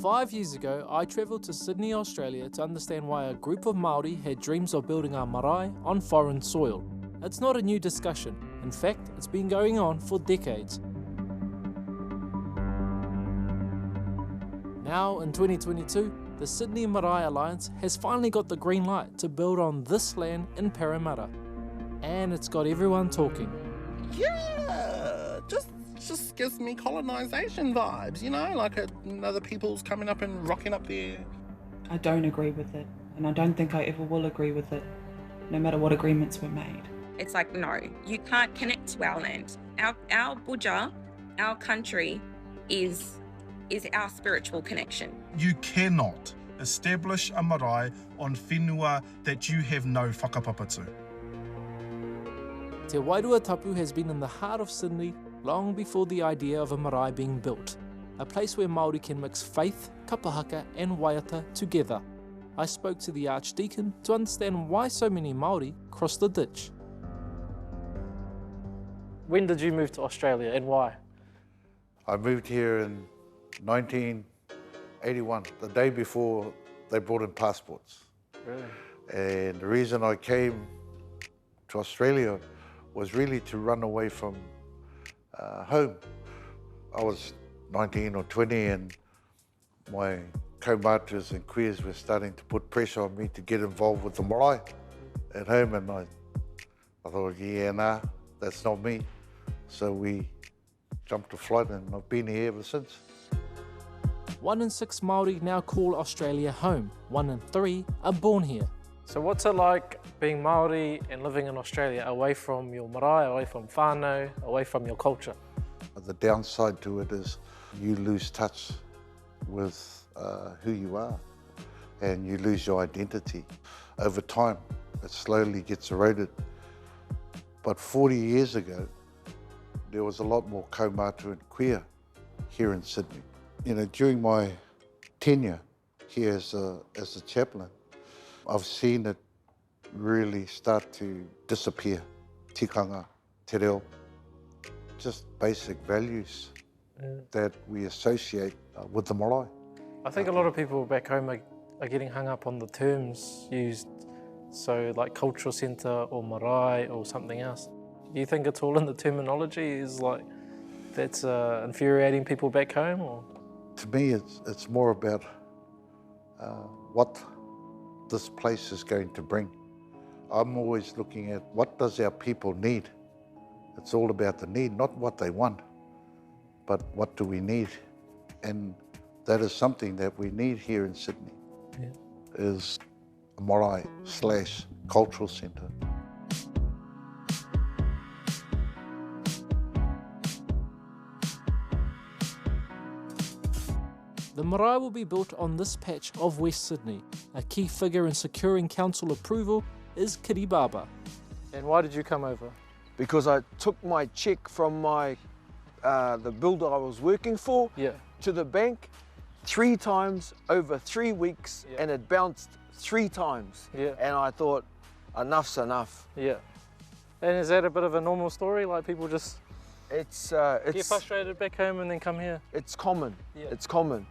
5 years ago, I travelled to Sydney, Australia to understand why a group of Māori had dreams of building a marae on foreign soil. It's not a new discussion. In fact, it's been going on for decades. Now, in 2022, the Sydney Marae Alliance has finally got the green light to build on this land in Parramatta. And it's got everyone talking. Yeah, just gives me colonisation vibes, you know, like other people's coming up and rocking up there. I don't agree with it, and I don't think I ever will agree with it, no matter what agreements were made. It's like, no, you can't connect to our land. Our buja, our country, is our spiritual connection. You cannot establish a marae on whenua that you have no whakapapa to. Te Wairua Tapu has been in the heart of Sydney long before the idea of a marae being built, a place where Māori can mix faith, kapahaka and waiata together. I spoke to the Archdeacon to understand why so many Māori crossed the ditch. When did you move to Australia and why? I moved here in 1981, the day before they brought in passports. Really? And the reason I came to Australia was really to run away from home. I was 19 or 20 and my kaumatus and queers were starting to put pressure on me to get involved with the marae at home, and I thought, yeah, nah, that's not me. So we jumped a flight and I've been here ever since. 1 in 6 Māori now call Australia home. 1 in 3 are born here. So what's it like being Māori and living in Australia, away from your marae, away from whānau, away from your culture? The downside to it is you lose touch with who you are and you lose your identity. Over time, it slowly gets eroded. But 40 years ago, there was a lot more kaumatu and queer here in Sydney. You know, during my tenure here as a chaplain, I've seen it really start to disappear. Tikanga, te reo, just basic values that we associate with the marae. I think a lot of people back home are getting hung up on the terms used, so like cultural centre or marae or something else. Do you think it's all in the terminology? Is like that's infuriating people back home? Or? To me, it's more about what this place is going to bring. I'm always looking at what does our people need. It's all about the need, not what they want, but what do we need? And that is something that we need here in Sydney, is a marae/cultural centre. The marae will be built on this patch of West Sydney. A key figure in securing council approval is Kiribaba. And why did you come over? Because I took my cheque from the builder I was working for to the bank 3 times over 3 weeks, and it bounced 3 times. And I thought, enough's enough. And is that a bit of a normal story? Like people just get frustrated back home and then come here? It's common. It's common.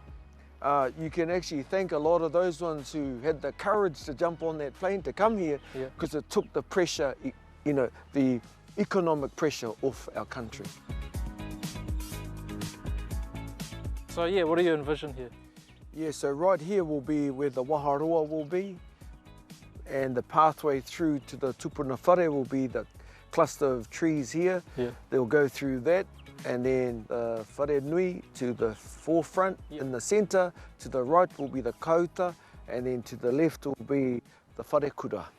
You can actually thank a lot of those ones who had the courage to jump on that plane to come here, because it took the pressure, you know, the economic pressure off our country. So what do you envision here? So right here will be where the waharoa will be, and the pathway through to the tupuna whare will be the cluster of trees here. They'll go through that, and then the whare nui to the forefront. In the centre, to the right will be the kauta, and then to the left will be the whare kura.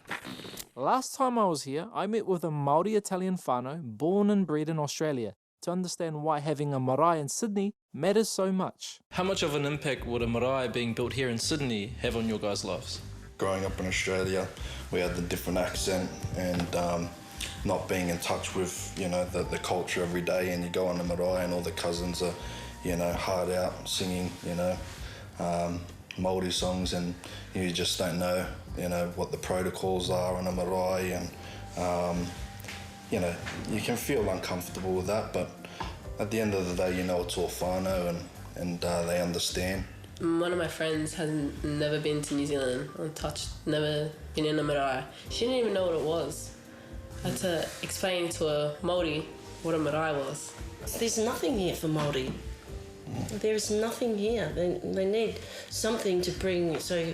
Last time I was here, I met with a Māori Italian whānau born and bred in Australia to understand why having a marae in Sydney matters so much. How much of an impact would a marae being built here in Sydney have on your guys' lives? Growing up in Australia, we had the different accent and not being in touch with, you know, the culture every day, and you go on the marae and all the cousins are, you know, hard out singing, you know, Māori songs, and you just don't know, you know, what the protocols are on a marae, and you know, you can feel uncomfortable with that, but at the end of the day, you know, it's all whānau and they understand, One of my friends has never been to New Zealand, never been in a marae. She didn't even know what it was. I had to explain to a Māori what a marae was. There's nothing here for Māori. There's nothing here. They need something to bring, so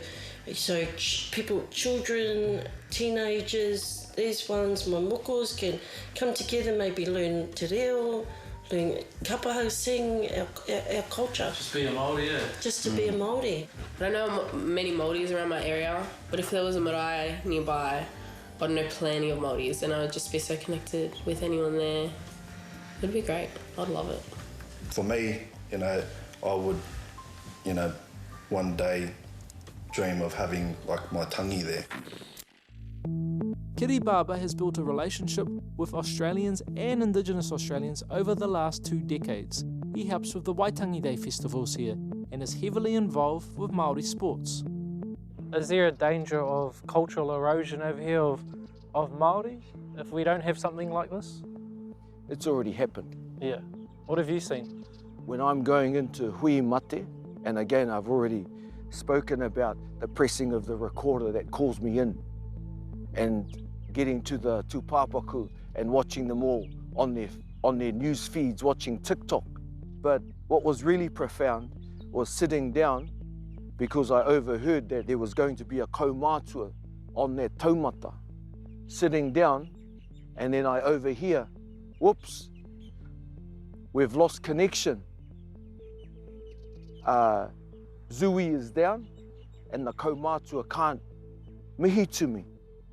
people, children, teenagers, these ones, my mokos can come together, maybe learn te reo, learn kapahau, sing our culture. Just be a Māori, yeah. Just to be a Māori. I don't know many Māoris around my area, but if there was a marae nearby, I'd know plenty of Māoris, and I'd just be so connected with anyone there. It'd be great. I'd love it. For me, I would, one day dream of having like my tangi there. Kiri Baba has built a relationship with Australians and Indigenous Australians over the last 2 decades. He helps with the Waitangi Day festivals here and is heavily involved with Māori sports. Is there a danger of cultural erosion over here of Māori if we don't have something like this? It's already happened. Yeah. What have you seen? When I'm going into hui mate, and again I've already spoken about the pressing of the recorder that calls me in, and getting to the tūpāpaku and watching them all on their news feeds, watching TikTok. But what was really profound was sitting down, because I overheard that there was going to be a kaumātua on that taumata. Sitting down, and then I overhear, whoops, we've lost connection. Zui is down, and the kaumātua can't mihi to me.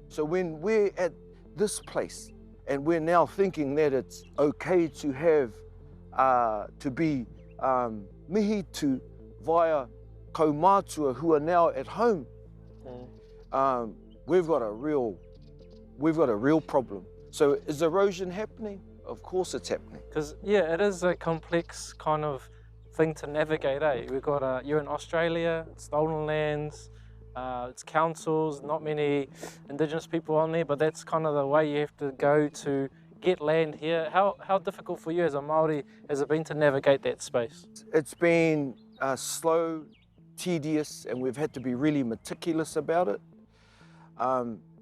So when we're at this place, and we're now thinking that it's okay to have, to be mihi to via kaumātua who are now at home, we've got a real problem. So is erosion happening? Of course it's happening. Because, yeah, it is a complex kind of thing to navigate, eh? We've got, you're in Australia, stolen lands, it's councils, not many Indigenous people on there, but that's kind of the way you have to go to get land here. How difficult for you as a Māori has it been to navigate that space? It's been slow, tedious, and we've had to be really meticulous about it,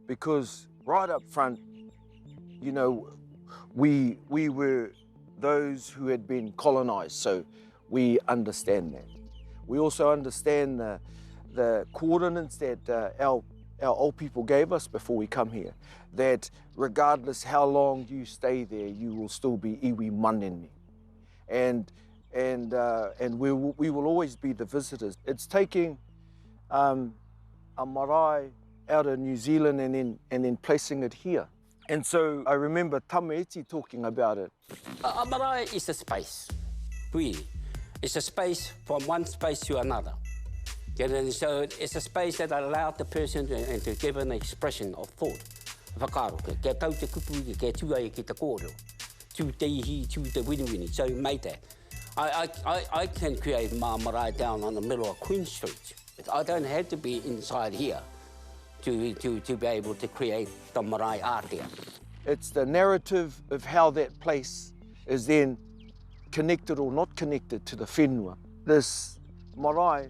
because right up front, we were those who had been colonised, so we understand that. We also understand the coordinates that our old people gave us before we come here, that regardless how long you stay there, you will still be iwi manene. And we will always be the visitors. It's taking a marae out of New Zealand and then placing it here. And so I remember Tamaiti talking about it. A marae is a space, really. It's a space from one space to another. So it's a space that allows the person to give an expression of thought. Whakaro, kia tau te kupu, kia tuai ki te kōrero. Tū te ihi, tū te wini. So made that. I can create my marae down on the middle of Queen Street. I don't have to be inside here to be able to create the marae art there. It's the narrative of how that place is then connected or not connected to the whenua. This marae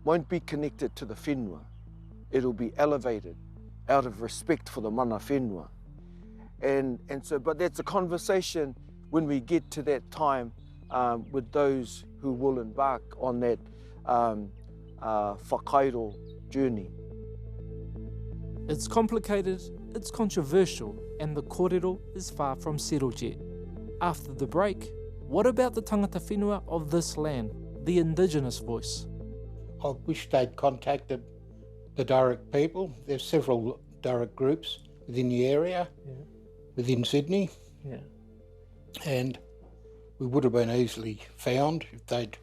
won't be connected to the whenua. It'll be elevated out of respect for the mana whenua. But that's a conversation when we get to that time with those who will embark on that whakairo journey. It's complicated, it's controversial, and the kōrero is far from settled yet. After the break, what about the tangata whenua of this land, the Indigenous voice? I wish they'd contacted the Darug people. There's several Darug groups within the area, within Sydney, and we would have been easily found if they'd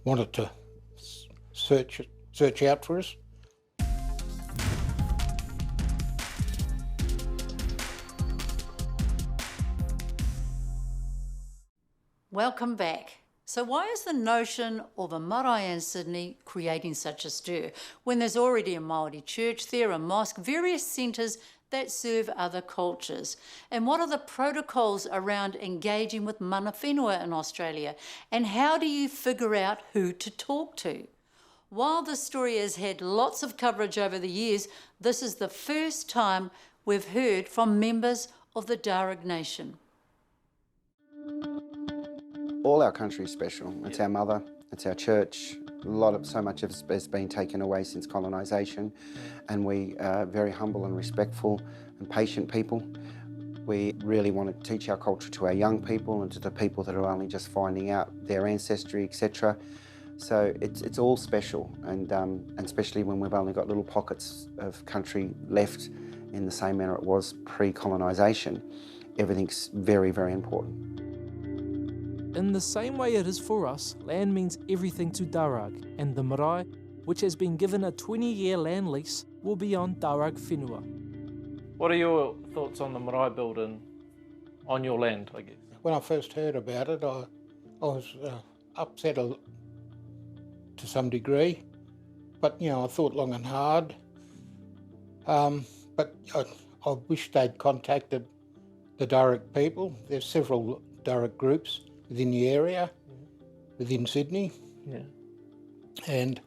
wanted to search out for us. Welcome back. So why is the notion of a marae in Sydney creating such a stir when there's already a Māori church there, a mosque, various centres that serve other cultures? And what are the protocols around engaging with mana whenua in Australia? And how do you figure out who to talk to? While this story has had lots of coverage over the years, this is the first time we've heard from members of the Darug Nation. All our country is special. It's our mother, it's our church. So much has been taken away since colonisation, and we are very humble and respectful and patient people. We really want to teach our culture to our young people and to the people that are only just finding out their ancestry, etc. So it's all special, and especially when we've only got little pockets of country left in the same manner it was pre-colonisation. Everything's very, very important. In the same way it is for us, land means everything to Darug, and the Marae, which has been given a 20-year land lease, will be on Darug whenua. What are your thoughts on the Marae building on your land, I guess? When I first heard about it, I was upset to some degree, but I thought long and hard. But I wish they'd contacted the Darug people. There's several Darug groups within the area, within Sydney, and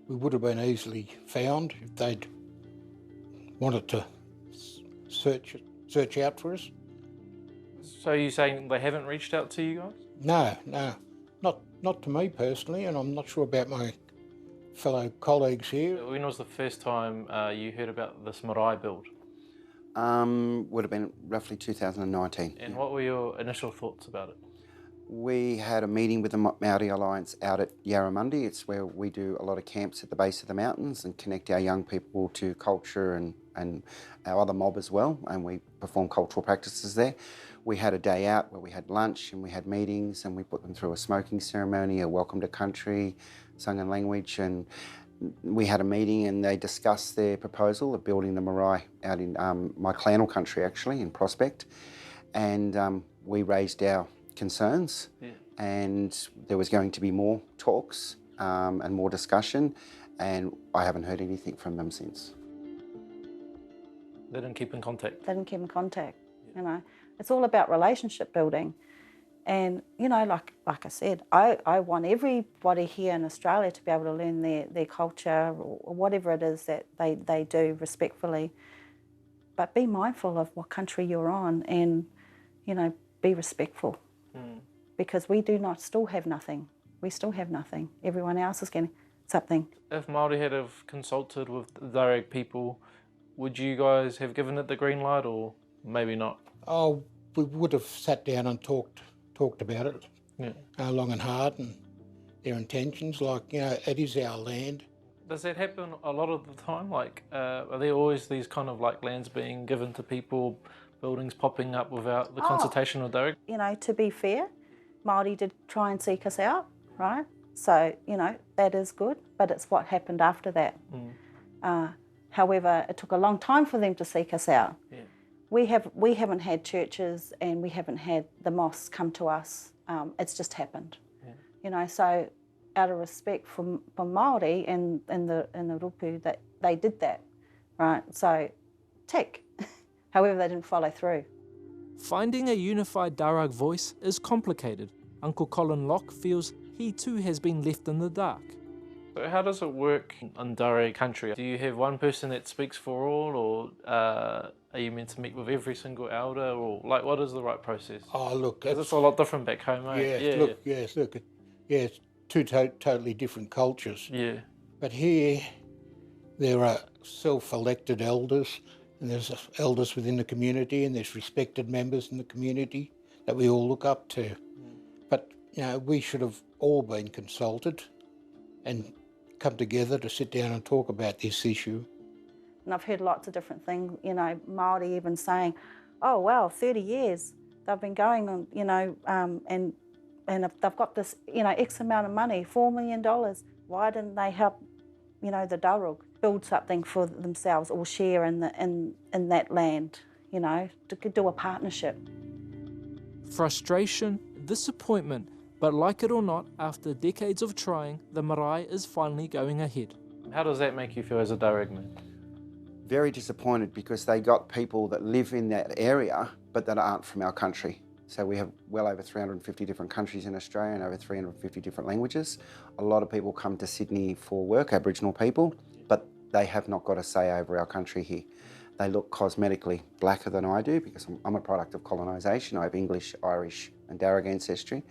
we would have been easily found if they'd wanted to search out for us. So you're saying they haven't reached out to you guys? No, not to me personally, and I'm not sure about my fellow colleagues here. When was the first time you heard about this Marae build? Would have been roughly 2019. And what were your initial thoughts about it? We had a meeting with the Māori Alliance out at Yarramundi. It's where we do a lot of camps at the base of the mountains and connect our young people to culture and our other mob as well, and we perform cultural practices there. We had a day out where we had lunch and we had meetings, and we put them through a smoking ceremony, a welcome to country, Sungan language, and we had a meeting and they discussed their proposal of building the Marae out in my clanal country, actually, in Prospect. And we raised our concerns, and there was going to be more talks and more discussion, and I haven't heard anything from them since. They didn't keep in contact? They didn't keep in contact, It's all about relationship building. And, like I said, I want everybody here in Australia to be able to learn their culture or whatever it is that they do respectfully. But be mindful of what country you're on and, be respectful. Because we do not still have nothing. We still have nothing. Everyone else is getting something. If Māori had have consulted with the Darug people, would you guys have given it the green light, or maybe not? Oh, we would have sat down and talked about it long and hard, and their intentions. It is our land. Does that happen a lot of the time? Are there always these kind of lands being given to people, buildings popping up without the consultation of Darug? To be fair, Māori did try and seek us out, right? So, that is good, but it's what happened after that. However, it took a long time for them to seek us out. We haven't had churches and we haven't had the mosques come to us. It's just happened. So out of respect for Māori and the rupu, that they did that, right? So tick. However, they didn't follow through. Finding a unified Darug voice is complicated. Uncle Colin Locke feels he too has been left in the dark. So how does it work in Darug country? Do you have one person that speaks for all, or are you meant to meet with every single elder, or what is the right process? Oh, look, it's a lot different back home, eh? It's two totally different cultures. Yeah. But here, there are self-elected elders, and there's elders within the community, and there's respected members in the community that we all look up to. But, we should have all been consulted and come together to sit down and talk about this issue. And I've heard lots of different things, Māori even saying, oh, wow, 30 years they've been going on, and if they've got this, X amount of money, $4 million, why didn't they help, the Darug build something for themselves or share in that land, to do a partnership? Frustration, disappointment, but like it or not, after decades of trying, the Marae is finally going ahead. How does that make you feel as a Darug man? very disappointed because they got people that live in that area but that aren't from our country. So we have well over 350 different countries in Australia and over 350 different languages. A lot of people come to Sydney for work, Aboriginal people, but they have not got a say over our country here. They look cosmetically blacker than I do because I'm a product of colonisation. I have English, Irish and Darug ancestry.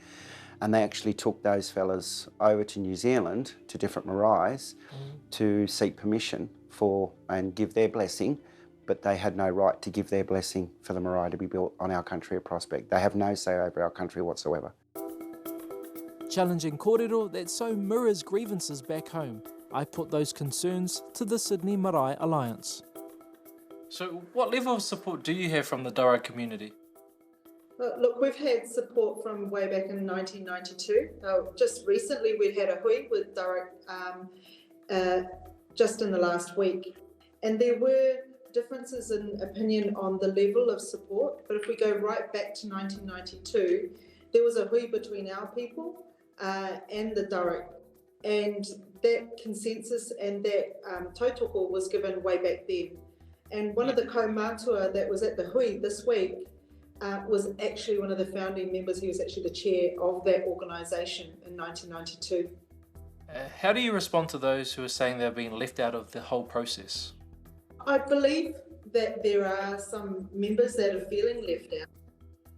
And they actually took those fellas over to New Zealand, to different maraes, to seek permission for and give their blessing, but they had no right to give their blessing for the marae to be built on our country of Prospect. They have no say over our country whatsoever. Challenging kōrero that so mirrors grievances back home, I put those concerns to the Sydney Marae Alliance. So what level of support do you have from the Darug community? Look, we've had support from way back in 1992. Just recently we had a hui with Darug just in the last week. And there were differences in opinion on the level of support, but if we go right back to 1992, there was a hui between our people and the Darug. And that consensus and that tautoko was given way back then. And one of the kaumātua that was at the hui this week was actually one of the founding members. He was actually the chair of that organisation in 1992. How do you respond to those who are saying they're being left out of the whole process? I believe that there are some members that are feeling left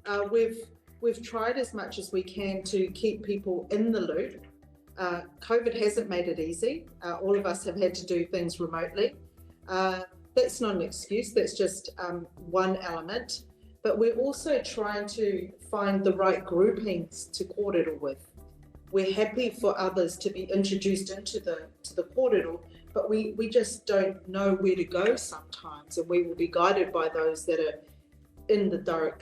out. We've tried as much as we can to keep people in the loop. COVID hasn't made it easy. All of us have had to do things remotely. That's not an excuse, that's just one element. But we're also trying to find the right groupings to kōrero with. We're happy for others to be introduced into the kōrero, but we just don't know where to go sometimes, and we will be guided by those that are in the Darug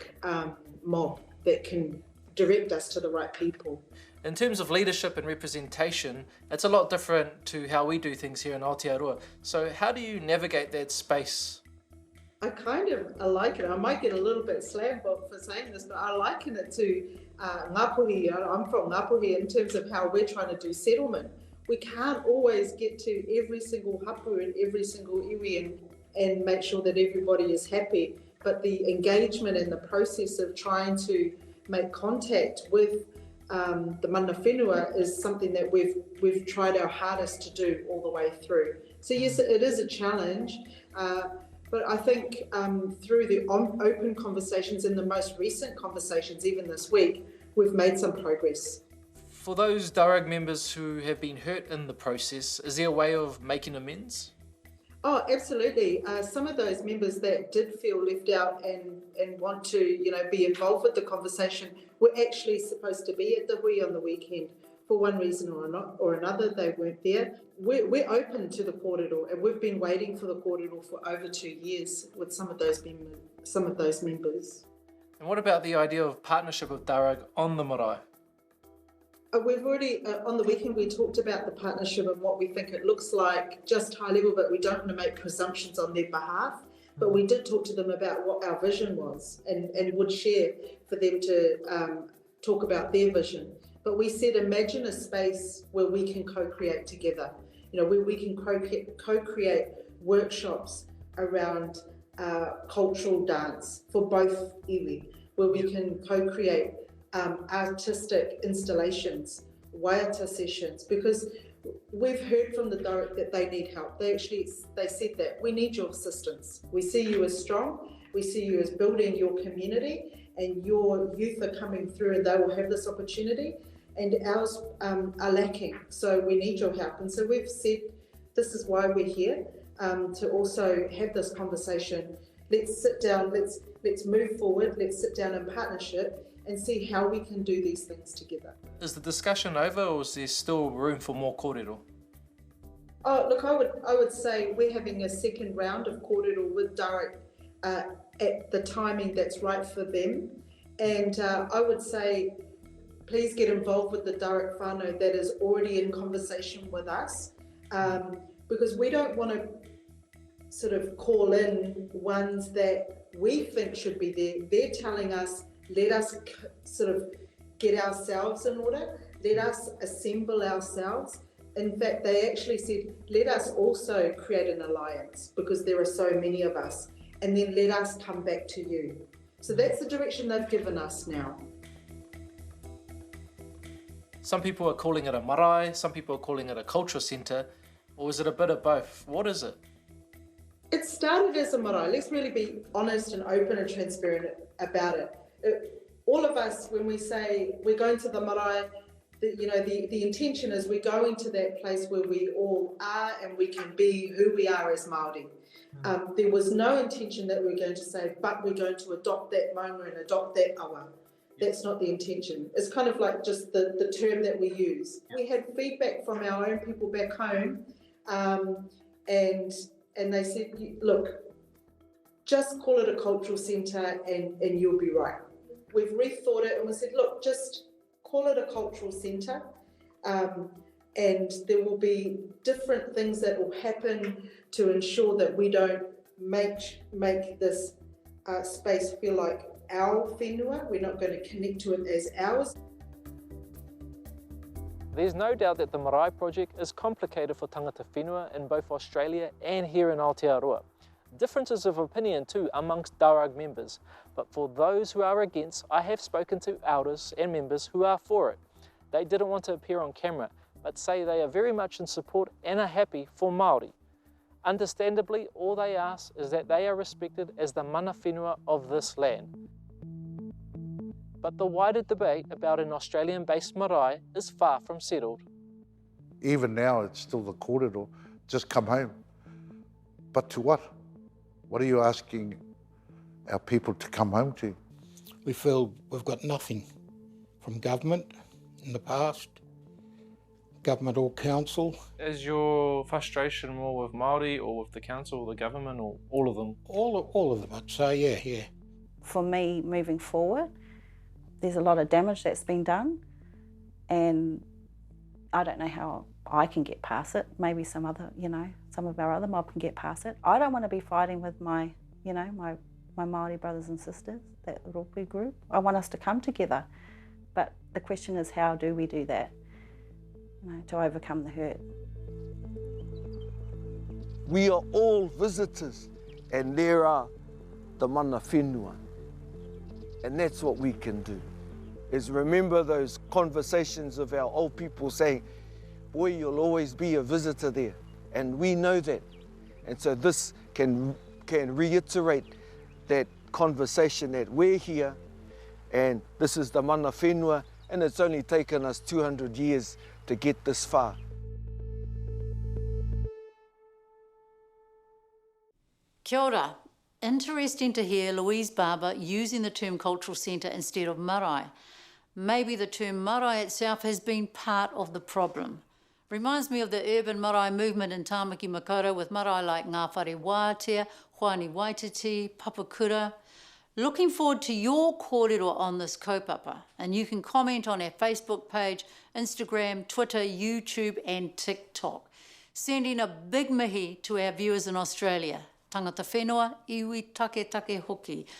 mob that can direct us to the right people. In terms of leadership and representation, it's a lot different to how we do things here in Aotearoa. So how do you navigate that space? I like it. I might get a little bit slammed for saying this, but I liken it to Ngāpuhi. I'm from Ngāpuhi in terms of how we're trying to do settlement. We can't always get to every single hapu and every single iwi and make sure that everybody is happy. But the engagement and the process of trying to make contact with the mana whenua is something that we've tried our hardest to do all the way through. So yes, it is a challenge. But I think through the open conversations and the most recent conversations, even this week, we've made some progress. For those Darug members who have been hurt in the process, is there a way of making amends? Oh, absolutely. Some of those members that did feel left out and want to, be involved with the conversation were actually supposed to be at the hui on the weekend. For one reason or another, they weren't there. We're open to the kōrero, and we've been waiting for the kōrero for over 2 years with some of those members. And what about the idea of partnership with Darug on the marae? We've already, on the weekend, we talked about the partnership and what we think it looks like, just high level, but we don't want to make presumptions on their behalf. But we did talk to them about what our vision was and would share for them to talk about their vision. But we said, imagine a space where we can co-create together, where we can co-create workshops around cultural dance for both iwi, where we can co-create artistic installations, waiata sessions, because we've heard from the Darug that they need help. They said that we need your assistance. We see you as strong, we see you as building your community, and your youth are coming through and they will have this opportunity, and ours are lacking, so we need your help. And so we've said this is why we're here, to also have this conversation. Let's sit down, let's move forward, let's sit down in partnership and see how we can do these things together. Is the discussion over, or is there still room for more kōrero? Oh, look, I would say we're having a second round of kōrero with Darug at the timing that's right for them. And I would say, please get involved with the Darug whānau that is already in conversation with us, because we don't want to sort of call in ones that we think should be there. They're telling us, let us sort of get ourselves in order, let us assemble ourselves, In fact, they actually said, let us also create an alliance because there are so many of us, and then let us come back to you. So that's the direction they've given us now. Some people are calling it a marae, some people are calling it a cultural centre, or is it a bit of both? What is it? It started as a marae. Let's really be honest and open and transparent about it. All of us, when we say we're going to the marae, the intention is we're going to that place where we all are and we can be who we are as Māori. There was no intention that we're going to say, but we're going to adopt that maunga and adopt that awa. That's not the intention. It's kind of like just the term that we use. We had feedback from our own people back home, and they said, look, just call it a cultural centre and you'll be right. We've rethought it and we said, look, just call it a cultural centre, and there will be different things that will happen to ensure that we don't make this space feel like our whenua. We're not going to connect to it as ours. There's no doubt that the Marae project is complicated for tangata whenua in both Australia and here in Aotearoa. Differences of opinion too amongst Darug members, but for those who are against, I have spoken to elders and members who are for it. They didn't want to appear on camera, but say they are very much in support and are happy for Māori. Understandably, all they ask is that they are respected as the mana whenua of this land. But the wider debate about an Australian-based marae is far from settled. Even now, it's still the kōrero, just come home. But to what? What are you asking our people to come home to? We feel we've got nothing from government in the past, government or council. Is your frustration more with Māori or with the council or the government or all of them? All of them, I'd say, yeah. For me, moving forward, there's a lot of damage that's been done, and I don't know how I can get past it. Maybe some of our other mob can get past it. I don't want to be fighting with my Māori brothers and sisters, that Ropi group. I want us to come together. But the question is, how do we do that? To overcome the hurt. We are all visitors, and there are the mana whenua. And that's what we can do, is remember those conversations of our old people saying, boy, you'll always be a visitor there. And we know that. And so this can reiterate that conversation that we're here, and this is the mana whenua, and it's only taken us 200 years to get this far. Kia ora. Interesting to hear Louise Barber using the term cultural centre instead of marae. Maybe the term marae itself has been part of the problem. Reminds me of the urban marae movement in Tāmaki Makaurau with marae like Ngā Whare Wātea, Hoani Waititi, Papakura. Looking forward to your kōrero on this kaupapa, and you can comment on our Facebook page, Instagram, Twitter, YouTube and TikTok. Sending a big mihi to our viewers in Australia. Tangata whenua, iwi take hoki.